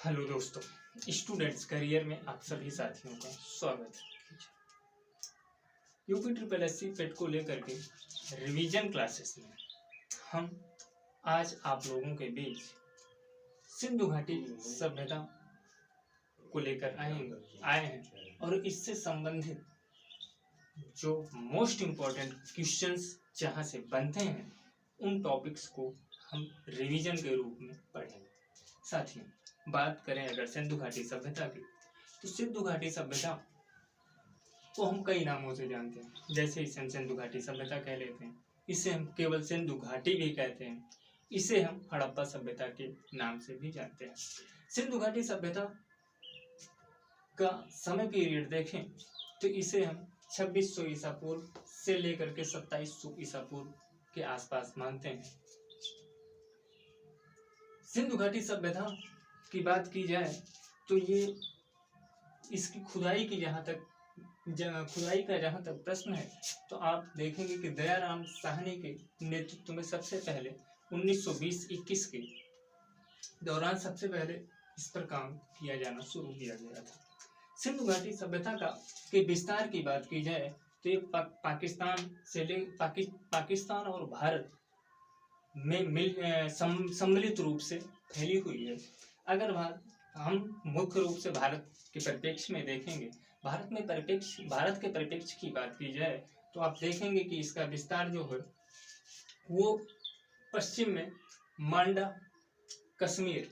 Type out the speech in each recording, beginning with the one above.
Hello दोस्तों, students career में आप सभी साथियों का स्वागत है। यूपी ट्रिपल एससी पेट को लेकर के रिवीजन क्लासेस में हम आज आप लोगों के बीच सिंधु घाटी सभ्यता को लेकर आए हैं और इससे संबंधित जो मोस्ट इम्पोर्टेंट क्वेश्चंस जहाँ से बनते हैं उन टॉपिक्स को हम रिवीजन के रूप में पढ़ेंगे। साथियों, बात करें अगर सिंधु घाटी सभ्यता की, तो सिंधु घाटी सभ्यता को हम कई नामों से जानते हैं। जैसे इसे हम सिंधु घाटी सभ्यता कह लेते हैं, इसे हम केवल सिंधु घाटी भी कहते हैं, इसे हम हड़प्पा सभ्यता के नाम से भी जानते हैं। सिंधु घाटी सभ्यता का समय पीरियड देखें तो इसे हम 2600 ईसा पूर्व से लेकर के 2700 ईसा पूर्व के आसपास मानते हैं। सिंधु घाटी सभ्यता की बात की जाए तो ये इसकी खुदाई का जहाँ तक प्रश्न है तो आप देखेंगे कि दयाराम साहनी के नेतृत्व में सबसे पहले 1920-21 के दौरान सबसे पहले इस पर काम किया जाना शुरू किया गया था। सिंधु घाटी सभ्यता के विस्तार की बात की जाए तो ये पाकिस्तान और भारत में सम्मिलित रूप से फैली हुई है। अगर हम मुख्य रूप से भारत के परिप्रेक्ष्य में देखेंगे, भारत के परिप्रेक्ष्य की बात की जाए तो आप देखेंगे कि इसका विस्तार जो है वो पश्चिम में मांडा कश्मीर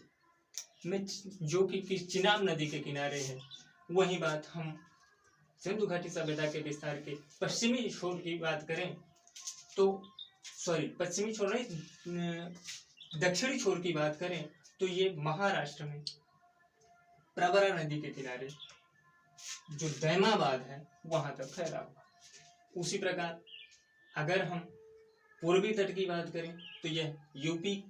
में जो कि चिनाब नदी के किनारे है। वही बात हम सिंधु घाटी सभ्यता के विस्तार के पश्चिमी छोर की बात करें तो पश्चिमी छोर नहीं, दक्षिणी छोर की बात करें तो ये महाराष्ट्र में प्रवरा नदी के किनारे जो दैमाबाद है वहां तक फैला हुआ। उसी प्रकार अगर हम पूर्वी तट की बात करें तो यह यूपी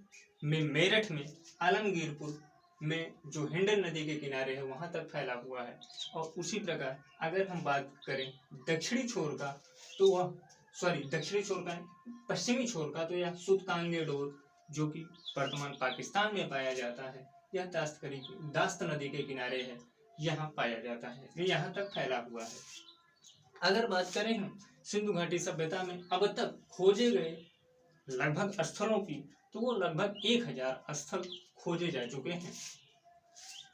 में मेरठ में आलमगीरपुर में जो हिंडन नदी के किनारे है वहां तक फैला हुआ है। और उसी प्रकार अगर हम बात करें दक्षिणी छोर का तो पश्चिमी छोर का तो यह सुतकांगेडोर जो कि वर्तमान पाकिस्तान में पाया जाता है, यह दास्त नदी के किनारे है, यहाँ पाया जाता है, ये यहाँ तक फैला हुआ है। अगर बात करें हम सिंधु घाटी सभ्यता में अब तक खोजे गए लगभग स्थलों की तो वो लगभग 1000 स्थल खोजे जा चुके हैं।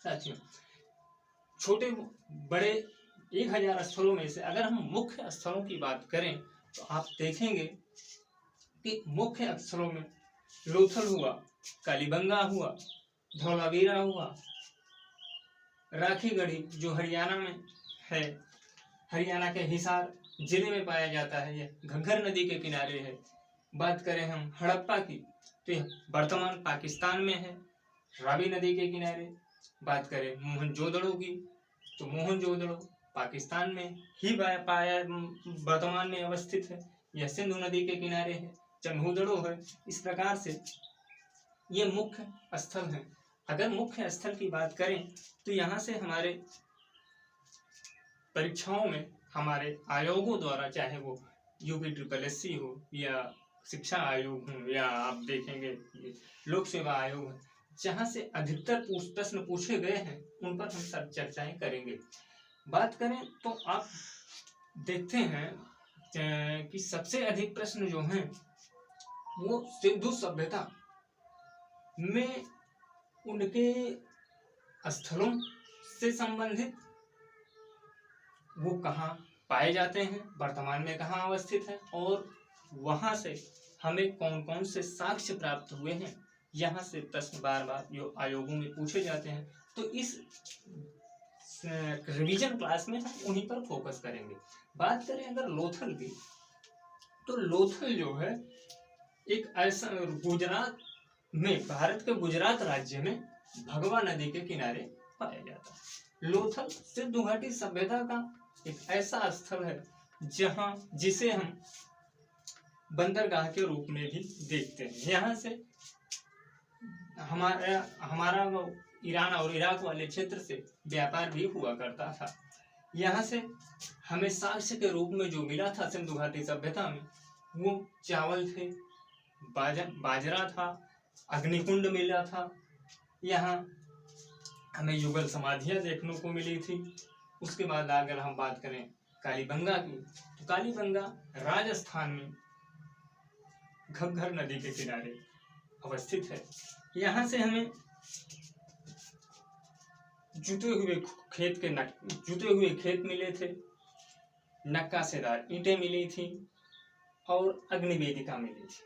साथियों, छोटे बड़े 1000 स्थलों में से अगर हम मुख्य स्थलों की बात करें तो आप देखेंगे कि मुख्य स्थलों में लोथल हुआ, कालीबंगा हुआ, धौलावीरा हुआ, राखीगढ़ी जो हरियाणा में है, हरियाणा के हिसार जिले में पाया जाता है, यह घग्गर नदी के किनारे है। बात करें हम हड़प्पा की तो यह वर्तमान पाकिस्तान में है, रावी नदी के किनारे। बात करें मोहनजोदड़ो की तो मोहनजोदड़ो पाकिस्तान में ही वर्तमान में अवस्थित है, यह सिंधु नदी के किनारे है। चन्हूदड़ो है। इस प्रकार से ये मुख्य स्थल हैं। अगर मुख्य स्थल की बात करें तो यहाँ से हमारे परीक्षाओं में हमारे आयोगों द्वारा, चाहे वो यूपी ट्रिपल एससी हो या शिक्षा आयोग हो या आप देखेंगे लोक सेवा आयोग है, जहाँ से अधिकतर प्रश्न पूछे गए हैं उन पर हम सब चर्चाएं करेंगे। बात करें तो आप देखते हैं कि सबसे अधिक प्रश्न जो हैं वो सिंधु सभ्यता में उनके स्थलों से संबंधित, वो कहाँ पाए जाते हैं, वर्तमान में कहाँ अवस्थित है और वहां से हमें कौन कौन से साक्ष्य प्राप्त हुए हैं, यहाँ से प्रश्न बार बार जो आयोगों में पूछे जाते हैं। तो इस रिवीजन क्लास में हम उन्हीं पर फोकस करेंगे। बात करें अगर लोथल की तो लोथल जो है एक ऐसा गुजरात में, भारत के गुजरात राज्य में भगवा नदी के किनारे पाया जाता है। लोथल सिंधु घाटी सभ्यता का एक ऐसा स्थल है जिसे हम बंदरगाह के रूप में भी देखते हैं। यहाँ से हमारा ईरान और इराक वाले क्षेत्र से व्यापार भी हुआ करता था। यहाँ से हमें साक्ष्य के रूप में जो मिला था सिंधु घाटी सभ्यता में वो चावल थे, बाजरा था, अग्निकुंड मिला था। यहाँ हमें युगल समाधियां देखने को मिली थी। उसके बाद अगर हम बात करें कालीबंगा की, तो कालीबंगा राजस्थान में घग्गर नदी के किनारे अवस्थित है। यहाँ से हमें जुते हुए खेत मिले थे, नक्काशीदार ईंटें मिली थी और अग्निवेदिका मिली थी।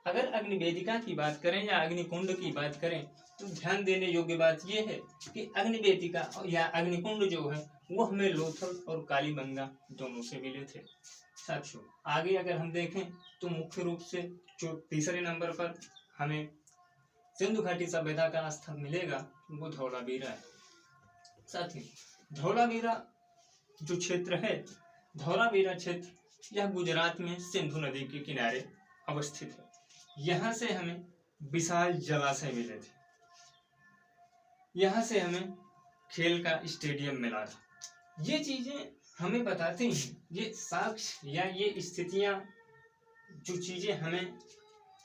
अगर अग्निवेदिका की बात करें या अग्निकुंड की बात करें तो ध्यान देने योग्य बात यह है कि अग्निवेदिका या अग्निकुंड जो है वो हमें लोथल और कालीबंगा दोनों से मिले थे। साथियों, आगे अगर हम देखें तो मुख्य रूप से जो तीसरे नंबर पर हमें सिंधु घाटी सभ्यता का स्थल मिलेगा वो धौलावीरा है। साथियों, धौलावीरा जो क्षेत्र है, धौलावीरा क्षेत्र यह गुजरात में सिंधु नदी के किनारे अवस्थित है। यहाँ से हमें विशाल जलाशय मिले थे, यहाँ से हमें खेल का स्टेडियम मिला था। ये चीजें हमें बताती हैं, ये साक्ष्य या ये स्थितियां, जो चीजें हमें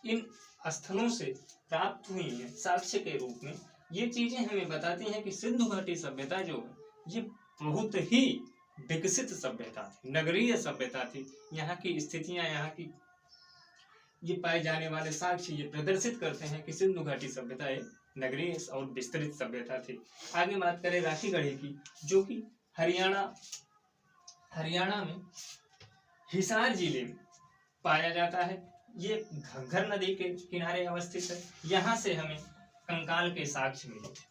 इन स्थलों से प्राप्त हुई हैं साक्ष्य के रूप में, ये चीजें हमें बताती हैं कि सिंधु घाटी सभ्यता जो है ये बहुत ही विकसित सभ्यता थी, नगरीय सभ्यता थी। यहाँ की स्थितियां, यहाँ की ये पाए जाने वाले साक्ष्य ये प्रदर्शित करते हैं कि सिंधु घाटी सभ्यता एक नगरीय और विस्तृत सभ्यता थी। आगे बात करें राखीगढ़ी की, जो कि हरियाणा में हिसार जिले में पाया जाता है। ये घग्गर नदी के किनारे अवस्थित है। यहाँ से हमें कंकाल के साक्ष्य मिले थे।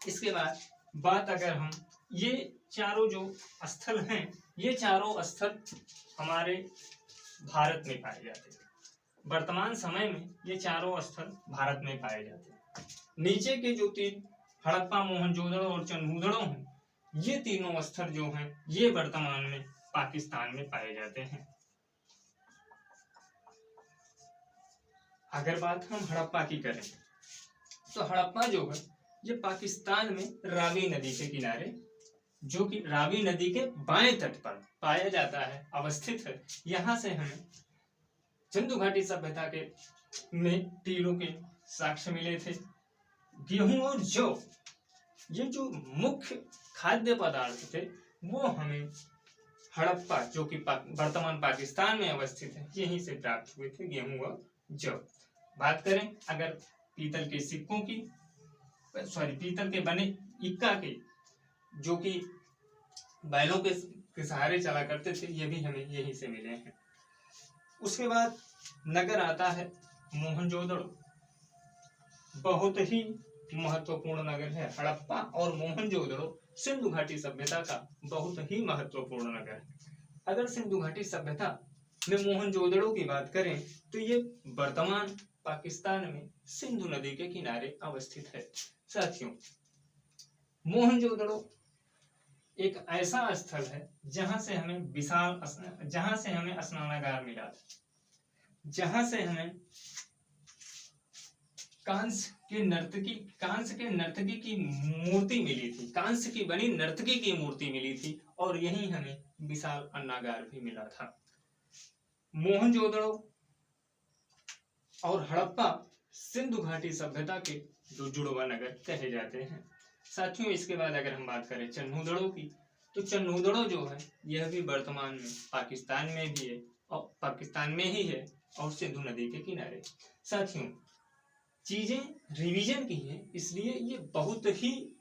इसके बाद बात अगर हम ये चारों जो स्थल हैं, ये चारों स्थल हमारे भारत में पाए जाते हैं। वर्तमान समय में ये चारों स्थल भारत में पाए जाते हैं। नीचे के जो तीन हड़प्पा, मोहनजोदड़ो और चंदूदड़ो हैं, ये तीनों स्थल जो हैं ये वर्तमान में पाकिस्तान में पाए जाते हैं। अगर बात हम हड़प्पा की करें तो हड़प्पा जो है ये पाकिस्तान में रावी नदी के किनारे, जो कि रावी नदी के बाएं तट पर पाया जाता है, अवस्थित है। यहाँ से हमें सिंधु घाटी सभ्यता के में टीलों के साक्ष्य मिले थे। गेहूं और जौ, ये जो मुख्य खाद्य पदार्थ थे वो हमें हड़प्पा, जो कि वर्तमान पाकिस्तान में अवस्थित है, यहीं से प्राप्त हुए थे, गेहूं और जौ। बात करें अगर पीतल के सिक्कों की, पीतल के बने इक्का के, जो कि बैलों के सहारे चला करते थे, ये भी हमें यहीं से मिले हैं। उसके बाद नगर आता है मोहनजोदड़ो, बहुत ही महत्वपूर्ण नगर है। हड़प्पा और मोहनजोदड़ो सिंधु घाटी सभ्यता का बहुत ही महत्वपूर्ण नगर है। अगर सिंधु घाटी सभ्यता में मोहनजोदड़ो की बात करें तो ये वर्तमान पाकिस्तान में सिंधु नदी के किनारे अवस्थित है। साथियों, मोहनजोदड़ो एक ऐसा स्थल है जहां से हमें स्नानागार मिला था, जहां से हमें कांस्य के नर्तकी की मूर्ति मिली थी, कांस्य की बनी नर्तकी की मूर्ति मिली थी, और यहीं हमें विशाल अन्नागार भी मिला था। मोहनजोदड़ो और हड़प्पा सिंधु घाटी सभ्यता के जो जुड़वा नगर कहे जाते हैं। साथियों, इसके बाद अगर हम बात करें चन्नूदड़ो की, तो चन्नूदड़ो जो है यह भी वर्तमान में पाकिस्तान में भी है, और पाकिस्तान में ही है और सिंधु नदी के किनारे। साथियों, चीजें रिवीजन की है, इसलिए ये बहुत ही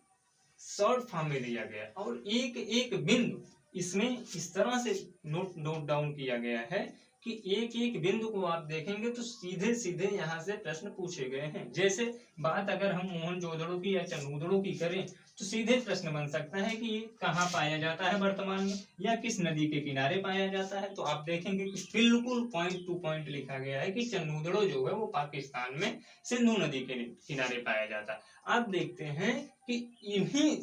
शॉर्ट फॉर्म में दिया गया और एक एक बिंदु इसमें इस तरह से नोट डाउन किया गया है कि एक एक बिंदु को आप देखेंगे तो सीधे सीधे यहाँ से प्रश्न पूछे गए हैं। जैसे बात अगर हम मोहनजोदड़ो की या चन्नूदड़ो की करें तो सीधे प्रश्न बन सकता है कि ये कहाँ पाया जाता है वर्तमान में, या किस नदी के किनारे पाया जाता है। तो आप देखेंगे कि बिल्कुल पॉइंट टू पॉइंट लिखा गया है कि चन्नूदड़ो जो है वो पाकिस्तान में सिंधु नदी के किनारे पाया जाता है। आप देखते हैं कि इन्हीं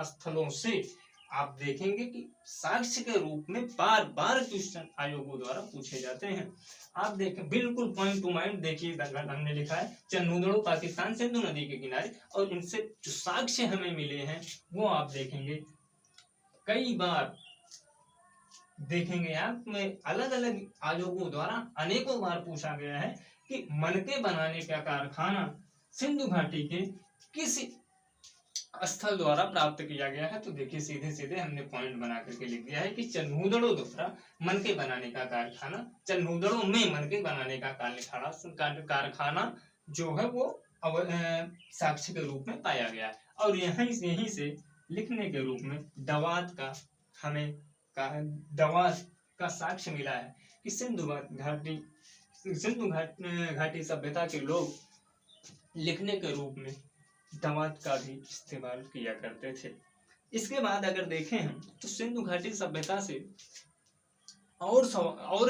स्थलों से आप देखेंगे कि साक्ष्य के रूप में बार बार क्वेश्चन आयोगों द्वारा पूछे जाते हैं। आप देखें बिल्कुल पॉइंट टू पॉइंट, देखिए हमने लिखा है चन्नूदड़ो पाकिस्तान सिंधु नदी के किनारे, और इनसे जो साक्ष्य हमें मिले हैं वो आप देखेंगे कई बार देखेंगे आप में अलग अलग आयोगों द्वारा अनेकों बार पूछा गया है कि मनके बनाने का कारखाना सिंधु घाटी के किस स्थल द्वारा प्राप्त किया गया है? तो देखिए सीधे सीधे हमने पॉइंट बना करके लिख दिया है कि चन्हूदड़ों द्वारा मनके बनाने का कारखाना, चन्हूदड़ों में मनके बनाने का कारखाना जो है वो साक्ष्य के रूप में पाया गया है। और यहीं से लिखने के रूप में दवात का हमें दवात का साक्ष्य मिला है कि सिंधु घाटी सभ्यता के लोग लिखने के रूप में दवात का भी इस्तेमाल किया करते थे। इसके बाद अगर देखें हम तो सिंधु घाटी सभ्यता से और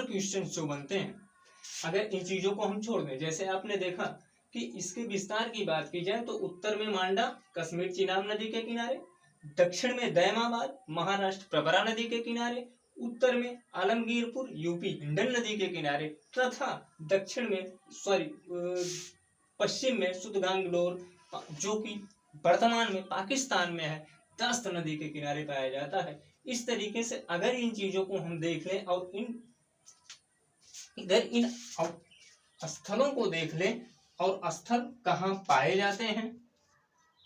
क्वेश्चन जो बनते हैं, अगर इन चीजों को हम छोड़ दें, जैसे आपने देखा कि इसके विस्तार की बात की जाए तो उत्तर में मांडा कश्मीर चिनाब नदी के किनारे, दक्षिण में दैमाबाद महाराष्ट्र प्रवरा नदी के किनारे, उत्तर में आलमगीरपुर यूपी हिंडन नदी के किनारे, तथा दक्षिण में पश्चिम में सुतगांगडोर जो कि वर्तमान में पाकिस्तान में है, दस्त नदी के किनारे पाया जाता है। इस तरीके से अगर इन चीजों को हम देख लें और इन स्थलों को देख लें और स्थल कहाँ पाए जाते हैं,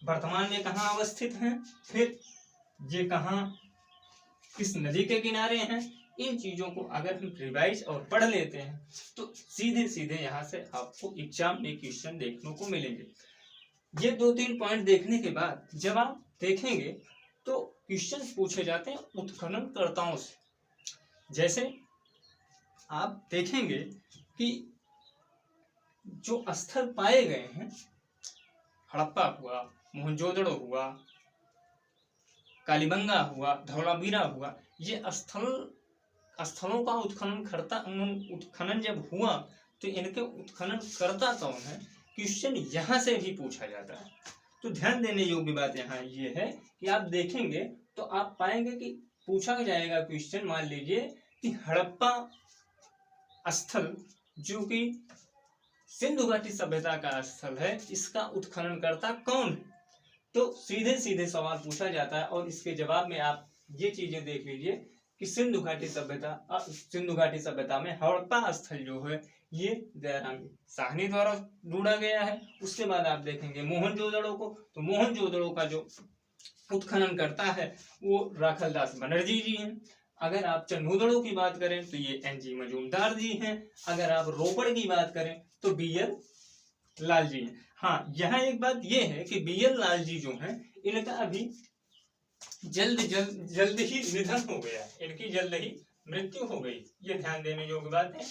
वर्तमान में कहाँ अवस्थित हैं, फिर ये कहाँ किस नदी के किनारे हैं, इन चीजों को अगर हम रिवाइज और पढ़ लेते हैं तो सीधे सीधे यहाँ से आपको एग्जाम में क्वेश्चन देखने को मिलेंगे। ये 2-3 पॉइंट देखने के बाद जब आप देखेंगे तो क्वेश्चन पूछे जाते हैं उत्खननकर्ताओं से। जैसे आप देखेंगे कि जो स्थल पाए गए हैं, हड़प्पा हुआ, मोहनजोदड़ो हुआ, कालीबंगा हुआ, धौलावीरा हुआ, ये स्थलों का उत्खनन जब हुआ तो इनके उत्खननकर्ता कौन है, क्वेश्चन यहाँ से भी पूछा जाता है। तो ध्यान देने योग्य बात यहाँ ये है कि आप देखेंगे तो आप पाएंगे कि पूछा जाएगा क्वेश्चन, मान लीजिए कि हड़प्पा स्थल जो कि सिंधु घाटी सभ्यता का स्थल है, इसका उत्खननकर्ता कौन है, तो सीधे सीधे सवाल पूछा जाता है। और इसके जवाब में आप ये चीजें देख लीजिए कि सिंधु घाटी सभ्यता में हड़प्पा स्थल जो है ये दयाराम साहनी द्वारा ढूंढा गया है। उसके बाद आप देखेंगे मोहनजोदड़ो को, तो मोहनजोदड़ो का जो उत्खनन करता है वो राखलदास बनर्जी जी हैं। अगर आप चन्हूदड़ो की बात करें तो ये एनजी मजूमदार जी हैं। अगर आप रोपड़ की बात करें तो बीएल लाल जी हैं। हाँ, यहाँ एक बात ये है कि बीएल लाल जी जो हैं इनका अभी जल्द ही निधन हो गया, इनकी जल्द ही मृत्यु हो गई, ये ध्यान देने योग्य बात है,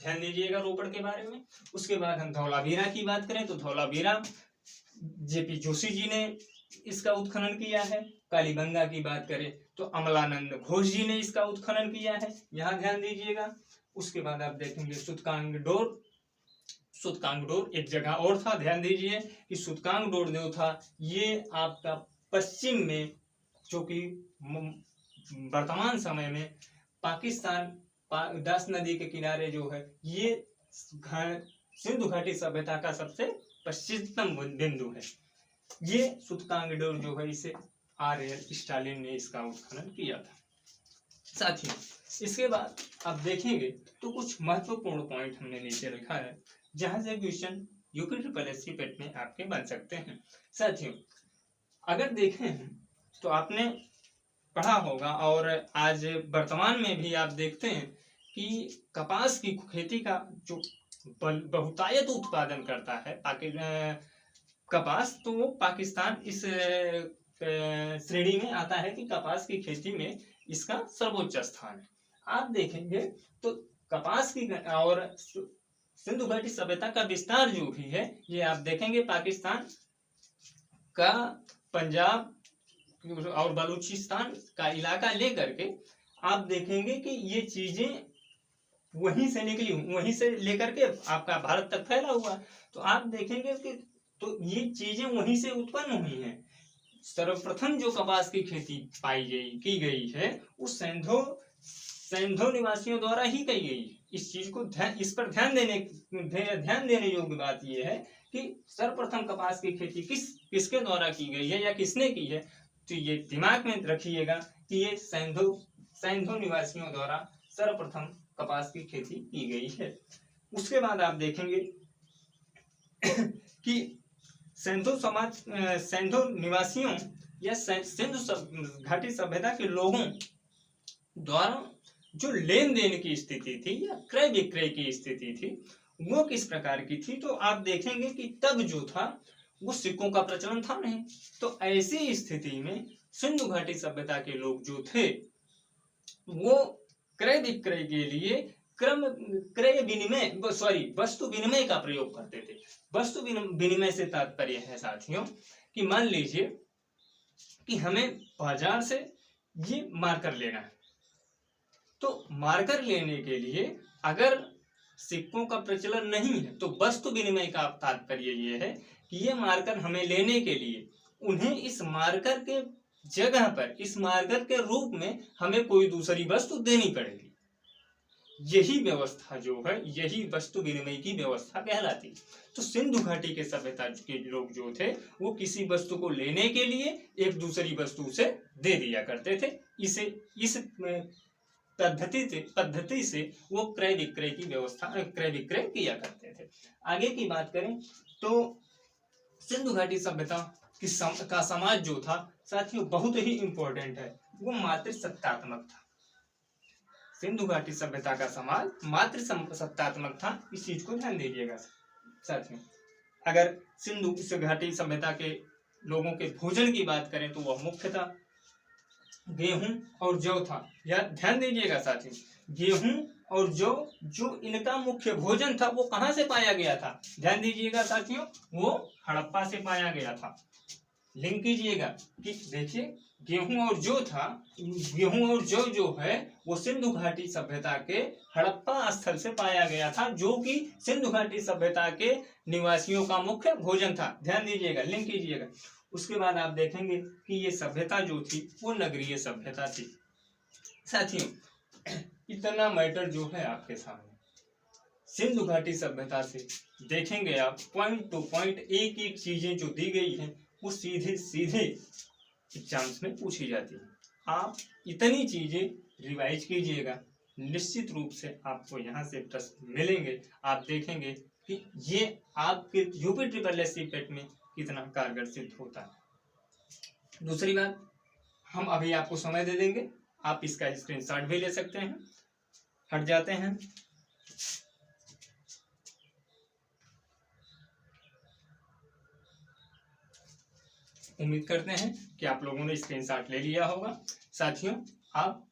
ध्यान दीजिएगा रोपड़ के बारे में। उसके बाद हम धौलावीरा की बात करें तो धौलावीरा जेपी जोशी जी ने इसका उत्खनन किया है। कालीबंगा की बात करें तो अमलानंद घोष जी ने इसका उत्खनन किया है, यहाँ ध्यान दीजिएगा। उसके बाद आप देखेंगे सुतकांगडोर एक जगह और था, ध्यान दीजिए कि सुतकांगडोर जो था ये आपका पश्चिम में, जो कि वर्तमान समय में पाकिस्तान दस्त नदी के किनारे जो है, ये सिंधु घाटी सभ्यता का सबसे पश्चिमतम बिंदु है। ये सुतकांगडोर जो है इसे आर.एल. स्टालिन ने इसका उत्खनन किया था। साथियों, इसके बाद आप देखेंगे तो कुछ महत्वपूर्ण पॉइंट हमने नीचे लिखा है जहां से क्वेश्चन यूपी पेट में आपके बन सकते हैं। साथियों, अगर देखें तो आपने पढ़ा होगा और आज वर्तमान में भी आप देखते हैं कि कपास की खेती का जो बहुतायत उत्पादन करता है कपास, तो वो पाकिस्तान इस श्रेणी में आता है कि कपास की खेती में इसका सर्वोच्च स्थान है। आप देखेंगे तो कपास की और सिंधु घाटी सभ्यता का विस्तार जो भी है, ये आप देखेंगे पाकिस्तान का पंजाब और बलूचिस्तान का इलाका लेकर के आप देखेंगे कि ये चीजें वहीं से निकली, वहीं से लेकर के आपका भारत तक फैला हुआ। तो आप देखेंगे कि तो ये चीजें वहीं से उत्पन्न हुई हैं। सर्वप्रथम जो कपास की खेती की गई है उस सैंधो निवासियों द्वारा ही की गई। इस चीज को इस पर ध्यान देने योग्य बात यह है कि सर्वप्रथम कपास की खेती किसके द्वारा की गई है या किसने की है। तो ये दिमाग में रखिएगा कि ये सैंधो निवासियों द्वारा सर्वप्रथम कपास की खेती की गई है। उसके बाद आप देखेंगे कि सिंधु निवासियों या सिंधु घाटी सभ्यता के लोगों द्वारा जो लेन देन की स्थिति थी या क्रय विक्रय की स्थिति थी वो किस प्रकार की थी। तो आप देखेंगे कि तब जो था वो सिक्कों का प्रचलन था नहीं। तो ऐसी स्थिति में सिंधु घाटी सभ्यता के लोग जो थे वो क्रय विक्रय के लिए वस्तु विनिमय का प्रयोग करते थे। वस्तु विनिमय से तात्पर्य है साथियों कि मान लीजिए कि हमें बाजार से ये मार्कर लेना है, तो मार्कर लेने के लिए अगर सिक्कों का प्रचलन नहीं है तो वस्तु विनिमय का तात्पर्य ये है कि ये मार्कर हमें लेने के लिए उन्हें इस मार्कर के जगह पर, इस मार्कर के रूप में हमें कोई दूसरी वस्तु देनी पड़ेगी। यही व्यवस्था जो है, यही वस्तु विनिमय की व्यवस्था कहलाती। तो सिंधु घाटी के सभ्यता के लोग जो थे वो किसी वस्तु को लेने के लिए एक दूसरी वस्तु से दे दिया करते थे। इस पद्धति से वो क्रय विक्रय की व्यवस्था, क्रय विक्रय किया करते थे। आगे की बात करें तो सिंधु घाटी सभ्यता का समाज जो था साथियों बहुत ही इंपॉर्टेंट है, वो मातृसत्तात्मक था। सिंधु घाटी सभ्यता का समाज मातृसत्तात्मक था। इस चीज को ध्यान दीजिएगा साथियों। अगर सिंधु घाटी सभ्यता के लोगों के भोजन की बात करें तो वह मुख्यतः गेहूं और जौ था। या ध्यान दीजिएगा साथियों, गेहूं और जौ जो इनका मुख्य भोजन था वो कहां से पाया गया था? ध्यान दीजिएगा साथियों, वो हड़प्पा से पाया गया था। लिंक कीजिएगा कि देखिए गेहूं और जौ था, गेहूं और जौ जो है वो सिंधु घाटी सभ्यता के हड़प्पा स्थल से पाया गया था, जो कि सिंधु घाटी सभ्यता के निवासियों का मुख्य भोजन था। ध्यान दीजिएगा, लिंक कीजिएगा। उसके बाद आप देखेंगे कि ये सभ्यता जो थी वो नगरीय सभ्यता थी। साथियों इतना मैटर जो है आपके सामने सिंधु घाटी सभ्यता से देखेंगे आप, पॉइंट टू पॉइंट एक एक चीजें जो दी गई हैं वो सीधे सीधे एग्जाम्स में पूछी जाती है। आप इतनी चीजें रिवाइज कीजिएगा, निश्चित रूप से आपको यहाँ से प्रश्न मिलेंगे। आप देखेंगे कि ये आपके यूपी SSSC पेट में कितना कारगर सिद्ध होता है। दूसरी बात, हम अभी आपको समय दे देंगे, आप इसका स्क्रीनशॉट भी ले सकते हैं। हट जाते हैं। उम्मीद करते हैं कि आप लोगों ने स्क्रीनशॉट ले लिया होगा। साथियों आप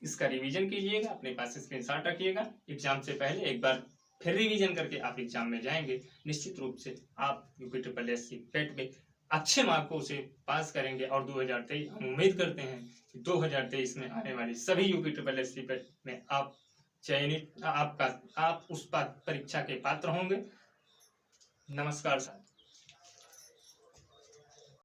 इसका रिवीजन कीजिएगा, अपने पास स्क्रीनशॉट रखिएगा। एग्जाम से पहले एक बार फिर रिवीजन करके आप एग्जाम में जाएंगे। निश्चित रूप से आप यूपी SSSC पेट में अच्छे मार्कों से पास करेंगे और 2023 हम उम्मीद करते हैं कि 2023 में आने वाली सभी यूपी SSSC पेट में आप चयनित, आप उस परीक्षा के पात्र होंगे। नमस्कार साथियों।